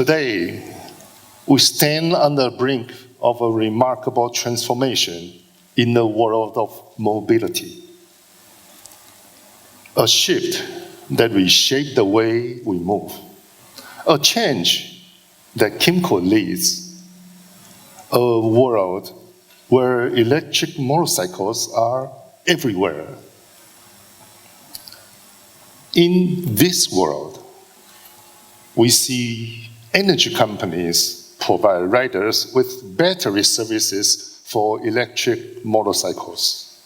Today, we stand on the brink of a remarkable transformation in the world of mobility. A shift that reshapes the way we move. A change that KYMCO leads. A world where electric motorcycles are everywhere. In this world, we see energy companies provide riders with battery services for electric motorcycles.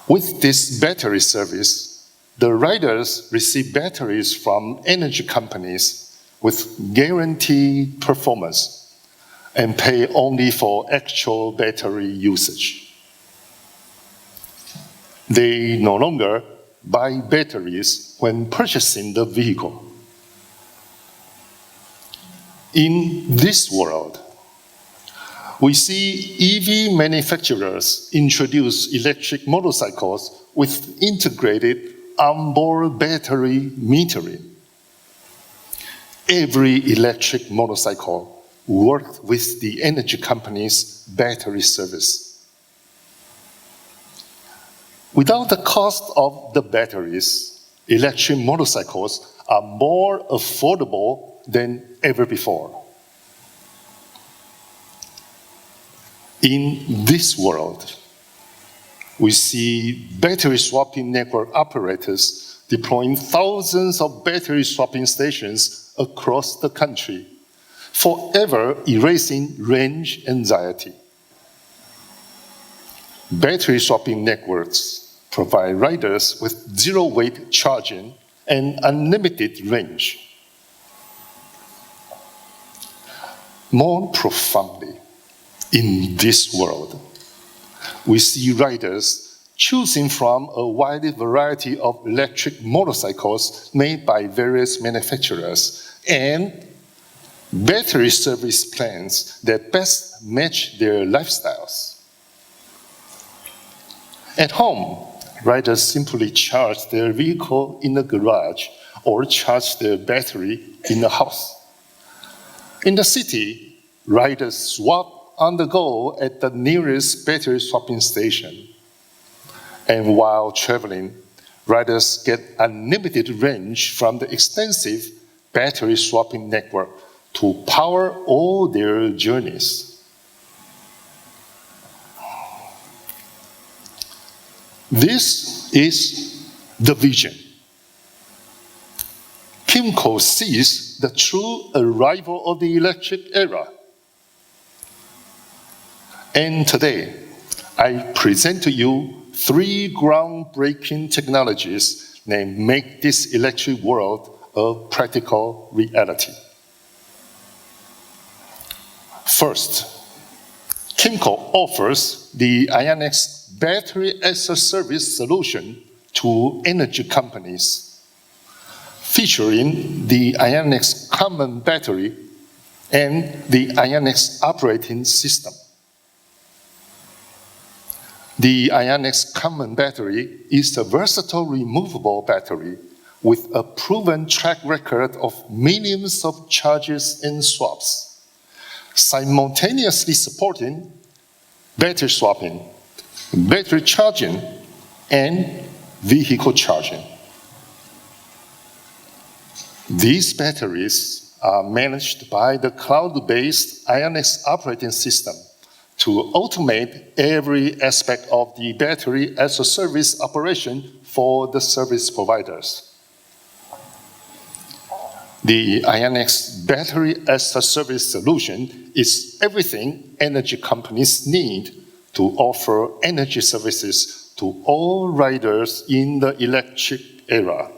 With this battery service, the riders receive batteries from energy companies with guaranteed performance and pay only for actual battery usage. They no longer buy batteries when purchasing the vehicle. In this world, we see EV manufacturers introduce electric motorcycles with integrated onboard battery metering. Every electric motorcycle works with the energy company's battery service. Without the cost of the batteries, electric motorcycles are more affordable than ever before. In this world, we see battery swapping network operators deploying thousands of battery swapping stations across the country, forever erasing range anxiety. Battery swapping networks provide riders with zero-weight charging and unlimited range. More profoundly, in this world, we see riders choosing from a wide variety of electric motorcycles made by various manufacturers and battery service plans that best match their lifestyles. At home, riders simply charge their vehicle in the garage or charge their battery in the house. In the city, riders swap on the go at the nearest battery swapping station. And while traveling, riders get unlimited range from the extensive battery swapping network to power all their journeys. This is the vision. KYMCO sees the true arrival of the electric era. And today, I present to you 3 groundbreaking technologies that make this electric world a practical reality. First, KYMCO offers the Ionex battery-as-a-service solution to energy companies, featuring the Ionex common battery and the Ionex operating system. The Ionex common battery is a versatile removable battery with a proven track record of millions of charges and swaps, simultaneously supporting battery swapping, battery charging, and vehicle charging. These batteries are managed by the cloud-based Ionex operating system to automate every aspect of the battery-as-a-service operation for the service providers. The Ionex battery-as-a-service solution is everything energy companies need to offer energy services to all riders in the electric era.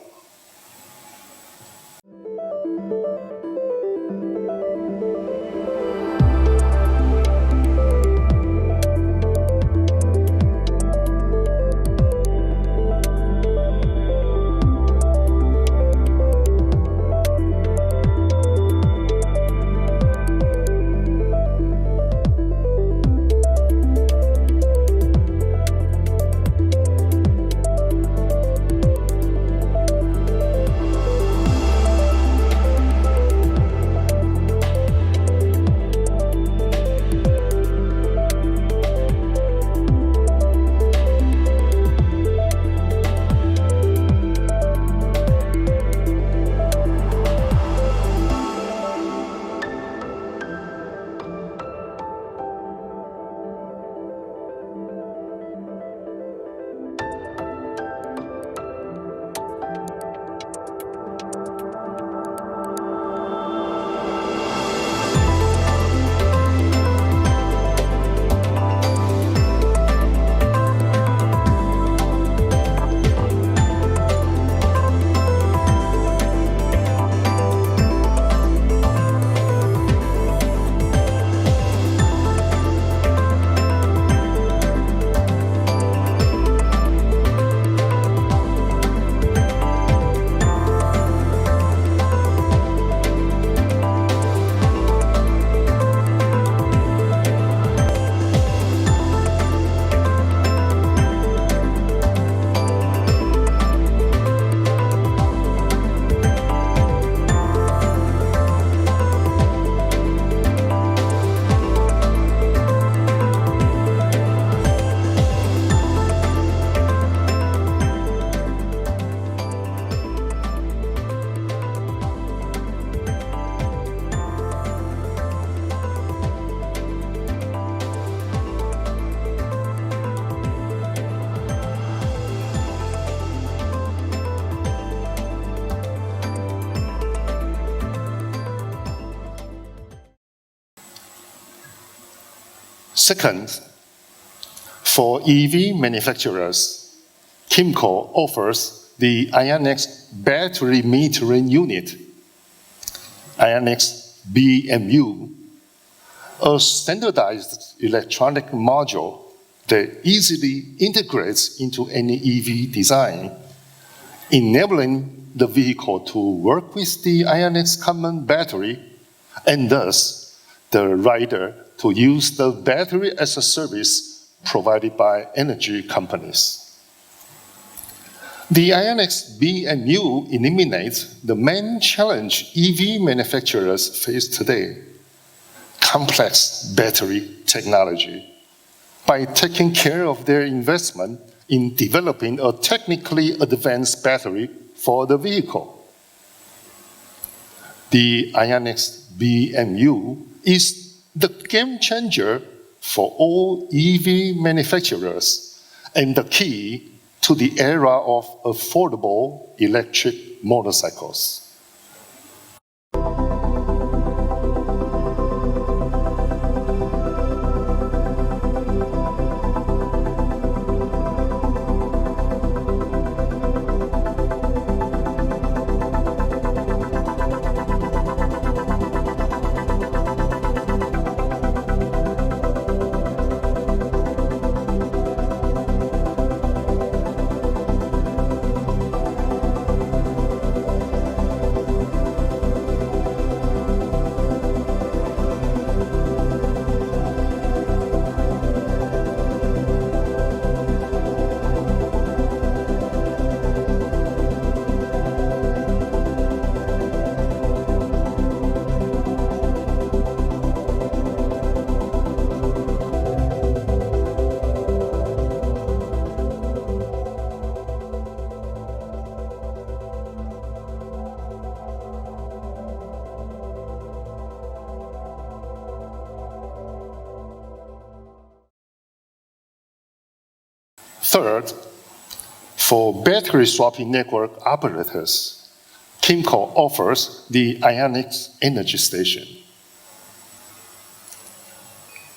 Second, for EV manufacturers, KYMCO offers the Ionex battery metering unit, Ionex BMU, a standardized electronic module that easily integrates into any EV design, enabling the vehicle to work with the Ionex common battery, and thus the rider to use the battery as a service provided by energy companies. The Ionex BMU eliminates the main challenge EV manufacturers face today: complex battery technology, by taking care of their investment in developing a technically advanced battery for the vehicle. The Ionex BMU is the game changer for all EV manufacturers and the key to the era of affordable electric motorcycles. Third, for battery swapping network operators, KYMCO offers the Ionex Energy Station.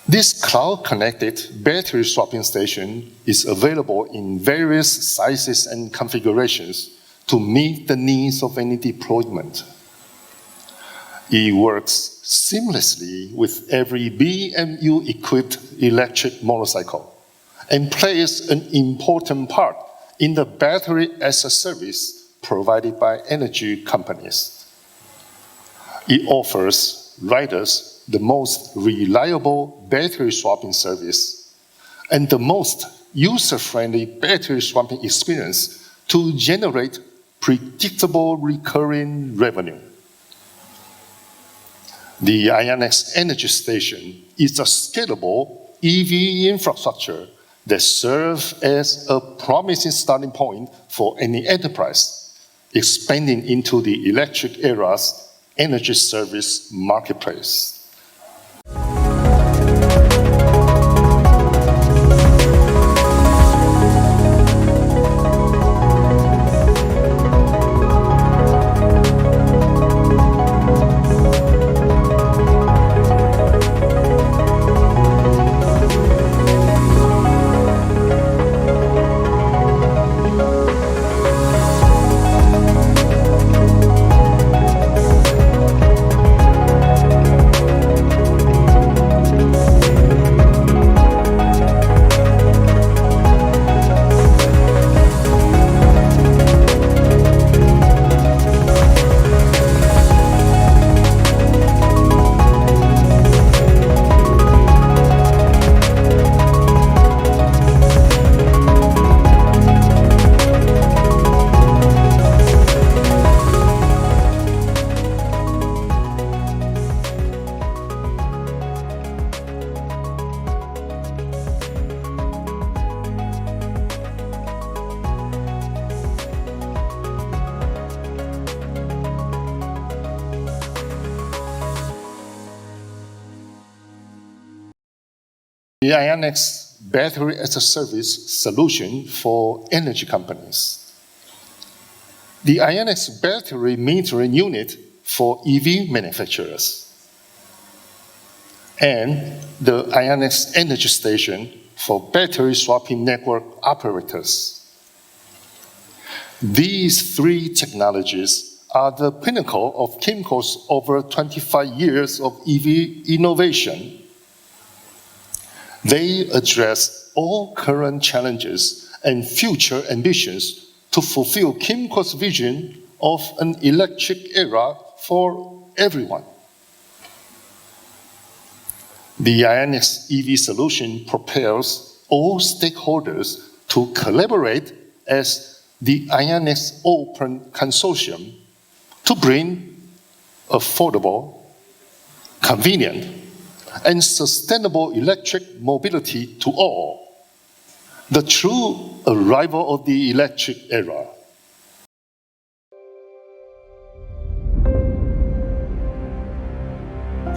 This cloud-connected battery swapping station is available in various sizes and configurations to meet the needs of any deployment. It works seamlessly with every BMU-equipped electric motorcycle and plays an important part in the battery as a service provided by energy companies. It offers riders the most reliable battery swapping service and the most user-friendly battery swapping experience to generate predictable recurring revenue. The Ionex Energy Station is a scalable EV infrastructure that serves as a promising starting point for any enterprise expanding into the electric era's energy service marketplace. The Ionex battery as a service solution for energy companies. The Ionex battery metering unit for EV manufacturers. and the Ionex energy station for battery swapping network operators. These three technologies are the pinnacle of KYMCO's over 25 years of EV innovation. They address all current challenges and future ambitions to fulfill KYMCO's vision of an electric era for everyone. The Ionex EV solution propels all stakeholders to collaborate as the Ionex Open Consortium to bring affordable, convenient, and sustainable electric mobility to all, the true arrival of the electric era.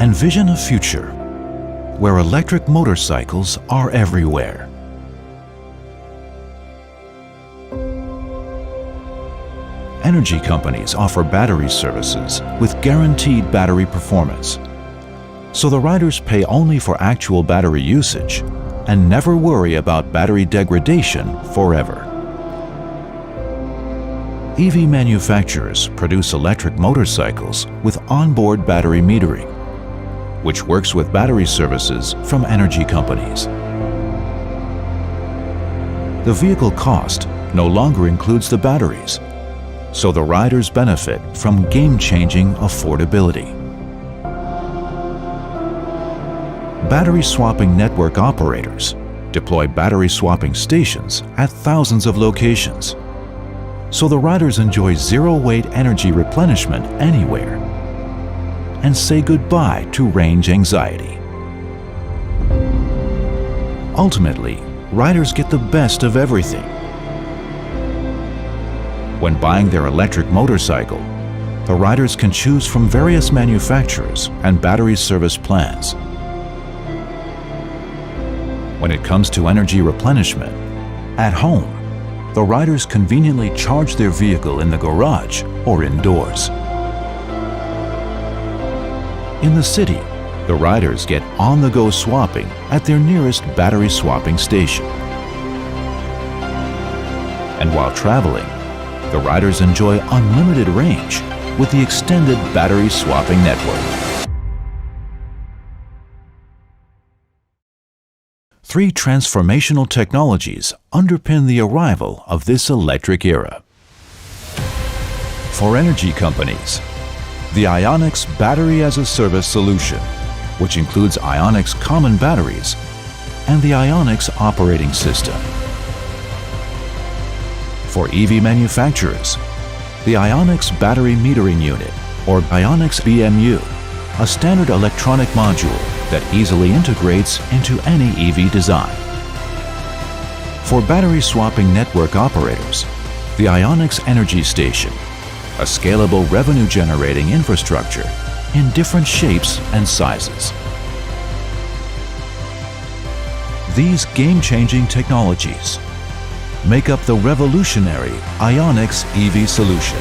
Envision a future where electric motorcycles are everywhere. Energy companies offer battery services with guaranteed battery performance, so the riders pay only for actual battery usage and never worry about battery degradation forever. EV manufacturers produce electric motorcycles with onboard battery metering, which works with battery services from energy companies. The vehicle cost no longer includes the batteries, so the riders benefit from game-changing affordability. Battery swapping network operators deploy battery swapping stations at thousands of locations, so the riders enjoy zero-weight energy replenishment anywhere and say goodbye to range anxiety. Ultimately, riders get the best of everything. When buying their electric motorcycle, the riders can choose from various manufacturers and battery service plans. When it comes to energy replenishment, at home, the riders conveniently charge their vehicle in the garage or indoors. In the city, the riders get on-the-go swapping at their nearest battery swapping station. And while traveling, the riders enjoy unlimited range with the extended battery swapping network. 3 transformational technologies underpin the arrival of this electric era. For energy companies, the Ionex Battery-as-a-Service solution, which includes Ionex common batteries and the Ionex operating system. For EV manufacturers, the Ionex Battery Metering Unit, or Ionex BMU, a standard electronic module that easily integrates into any EV design. For battery swapping network operators, the Ionex Energy Station, a scalable revenue-generating infrastructure in different shapes and sizes. These game-changing technologies make up the revolutionary Ionex EV solution,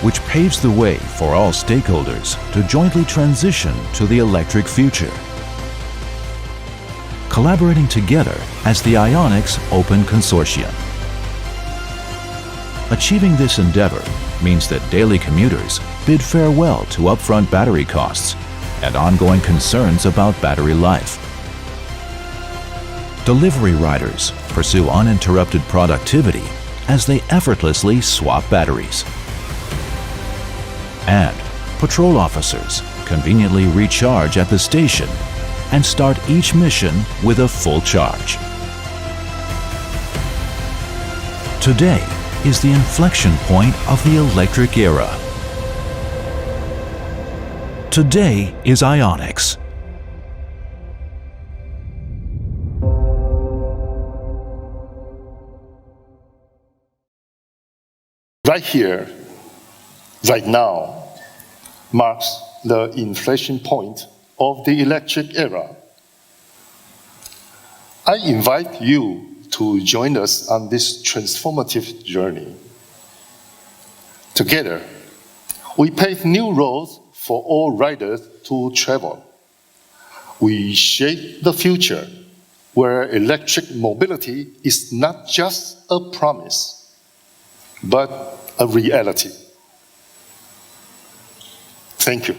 which paves the way for all stakeholders to jointly transition to the electric future. Collaborating together as the Ionex Open Consortium. Achieving this endeavor means that daily commuters bid farewell to upfront battery costs and ongoing concerns about battery life. Delivery riders pursue uninterrupted productivity as they effortlessly swap batteries. And patrol officers conveniently recharge at the station and start each mission with a full charge. Today is the inflection point of the electric era. Today is Ionex. Right here, right now, marks the inflection point of the electric era. I invite you to join us on this transformative journey. Together, we pave new roads for all riders to travel, we shape the future where electric mobility is not just a promise, but a reality. Thank you.